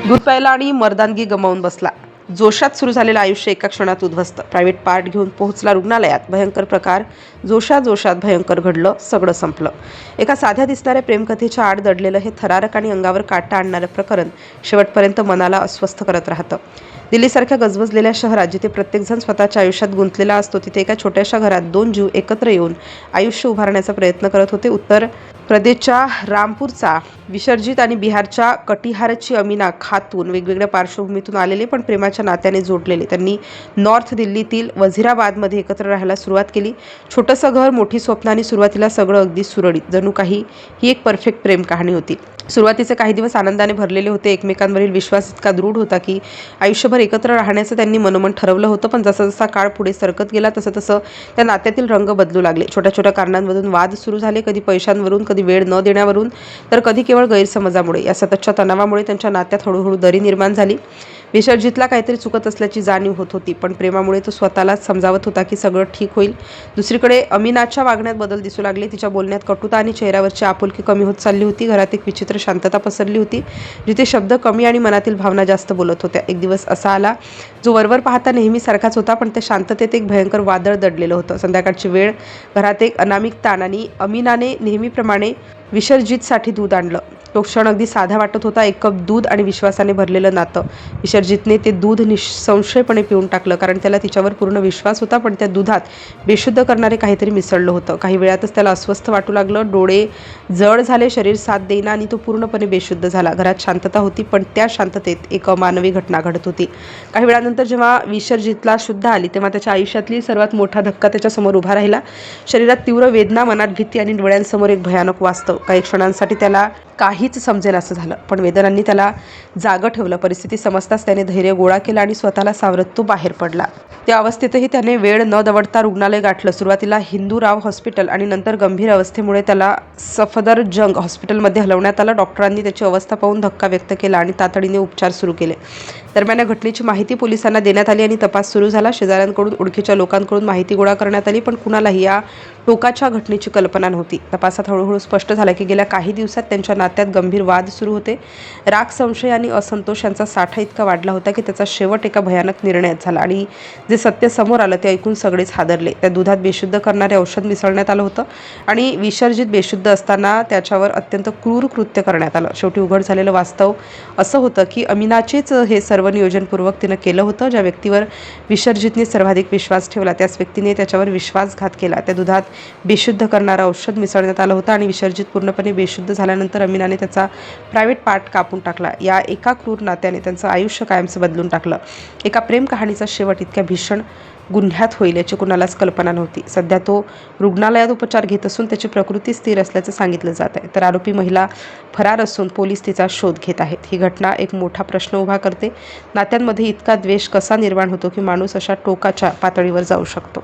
दूध प्यायला आणि मर्दानगी गमावून बसला. जोशात सुरू झालेलं आयुष्य एका क्षणात उद्ध्वस्त. प्रायव्हेट पार्ट घेऊन पोहोचला रुग्णालयात. भयंकर प्रकार जोशात भयंकर घडलं. सगळं संपलं. एका साध्या दिसणाऱ्या प्रेमकथेच्या आड दडलेलं हे थरारक आणि अंगावर काटा आणणारं प्रकरण शेवटपर्यंत मनाला अस्वस्थ करत राहतं. दिल्लीसारख्या गजबजलेल्या शहरात जिथे प्रत्येकजण स्वतःच्या आयुष्यात गुंतलेला असतो, तिथे एका छोट्याशा घरात दोन जीव एकत्र येऊन आयुष्य उभारण्याचा प्रयत्न करत होते. उत्तर प्रदेशच्या रामपूरचा विश्वजित आणि बिहारच्या कटिहारची अमीना खातून वेगवेगळ्या पार्श्वभूमीतून आलेले पण प्रेमाच्या नात्याने जोडलेले. त्यांनी नॉर्थ दिल्लीतील वझिराबादमध्ये एकत्र राहायला सुरुवात केली. छोटंसं घर, मोठी स्वप्न आणि सुरुवातीला सगळं अगदी सुरळीत. जणू काही ही एक परफेक्ट प्रेम कहाणी होती. सुरुवातीचे काही दिवस आनंदाने भरलेले होते. एकमेकांवरील विश्वास इतका दृढ होता की आयुष्यभर एकत्र राहण्याचं त्यांनी मनोमन ठरवलं होतं. पण जसा जसा काळ पुढे सरकत गेला तसं त्या नात्यातील रंग बदलू लागले. छोट्या छोट्या कारणांमधून वाद सुरू झाले. कधी पैशांवरून, कधी वेळ न देण्यावरून, तर कधी केवळ गैरसमजामुळे. या सततच्या तणावामुळे त्यांच्या नात्यात हळूहळू दरी निर्माण झाली. विश्वजितला काहीतरी चुकत असल्याची जाणीव होत होती, पण प्रेमामुळे तो स्वतःलाच समजावत होता की सगळं ठीक होईल. दुसरीकडे अमीनाच्या वागण्यात बदल दिसू लागले. तिच्या बोलण्यात कटुता आणि चेहऱ्यावरची आपुलकी कमी होत चालली होती. घरात एक विचित्र शांतता पसरली होती, जिथे शब्द कमी आणि मनातील भावना जास्त बोलत होत्या. एक दिवस असा आला जो वरवर पाहता नेहमी सारखाच होता, पण त्या शांततेत एक भयंकर वादळ दडलेलं होतं. संध्याकाळची वेळ, घरात एक अनामिक ताण आणि अमीनाने नेहमीप्रमाणे विश्वजितसाठी दूध आणलं. तो क्षण अगदी साधा वाटत होता. एक कप दूध आणि विश्वासाने भरलेलं नातं. विश्वजितने ते दूध निसंशयपणे पिऊन टाकलं, कारण त्याला तिच्यावर पूर्ण विश्वास होता. पण त्या दुधात बेशुद्ध करणारे काहीतरी मिसळलं होतं. काही वेळातच त्याला अस्वस्थ वाटू लागलं. डोळे जड झाले, शरीर साथ देईना आणि तो पूर्णपणे बेशुद्ध झाला. घरात शांतता होती, पण त्या शांततेत एक अमानवी घटना घडत होती. काही वेळानंतर जेव्हा विश्वजितला शुद्ध आली, तेव्हा त्याच्या आयुष्यातली सर्वात मोठा धक्का त्याच्यासमोर उभा राहिला. शरीरात तीव्र वेदना, मनात भीती आणि डोळ्यांसमोर एक भयानक वास्तव. काही क्षणांसाठी त्याला काहीच समजेल असं झालं, पण वेदनांनी त्याला जागं ठेवलं. परिस्थिती समजताच त्याने धैर्य गोळा केला आणि स्वतःला सावरत तो बाहेर पडला. त्या अवस्थेतही त्याने वेळ न दवडता रुग्णालय गाठलं. सुरुवातीला हिंदूराव हॉस्पिटल आणि नंतर गंभीर अवस्थेमुळे त्याला सफदरजंग हॉस्पिटलमध्ये हलवण्यात आलं. डॉक्टरांनी त्याची अवस्था पाहून धक्का व्यक्त केला आणि तातडीने उपचार सुरू केले. दरम्यान या घटनेची माहिती पोलिसांना देण्यात आली आणि तपास सुरू झाला. शेजाऱ्यांकडून, ओळखीच्या लोकांकडून माहिती गोळा करण्यात आली, पण कुणालाही या टोकाच्या घटनेची कल्पना नव्हती. तपासात हळूहळू स्पष्ट झालं की गेल्या काही दिवसात त्यांच्या नात्यात गंभीर वाद सुरू होते. राग, संशय आणि असंतोष यांचा साठा इतका वाढला होता की त्याचा शेवट एका भयानक निर्णयात झाला. आणि जे सत्य समोर आलं ते ऐकून सगळेच हादरले. त्या दुधात बेशुद्ध करणारे औषध मिसळण्यात आलं होतं आणि विश्वजित बेशुद्ध असताना त्याच्यावर अत्यंत क्रूर कृत्य करण्यात आलं. शेवटी उघड झालेलं वास्तव असं होतं की अमीनाचेच हे सर्व नियोजनपूर्वक तिनं केलं होतं. ज्या व्यक्तीवर विश्वजितने सर्वाधिक विश्वास ठेवला, त्याच व्यक्तीने त्याच्यावर विश्वासघात केला. त्या दुधात बेशुद्ध करणारं औषध मिसळण्यात आलं होतं आणि विश्वजित पूर्णपणे बेशुद्ध झाल्यानंतर अमीनाने त्याचा प्रायव्हेट पार्ट कापून टाकला. या एका क्रूर नात्याने त्यांचं आयुष्य कायमचं बदलून टाकलं. एका प्रेम कहाणीचा शेवट इतक्या भीषण गुन्ह्यात होईल याची कुणालाच कल्पना नव्हती. सध्या तो रुग्णालयात उपचार घेत असून त्याची प्रकृती स्थिर असल्याचं सांगितलं जात आहे. तर आरोपी महिला फरार असून पोलीस तिचा शोध घेत आहेत. ही घटना एक मोठा प्रश्न उभा करते. नात्यांमध्ये इतका द्वेष कसा निर्माण होतो की माणूस अशा टोकाच्या पातळीवर जाऊ शकतो?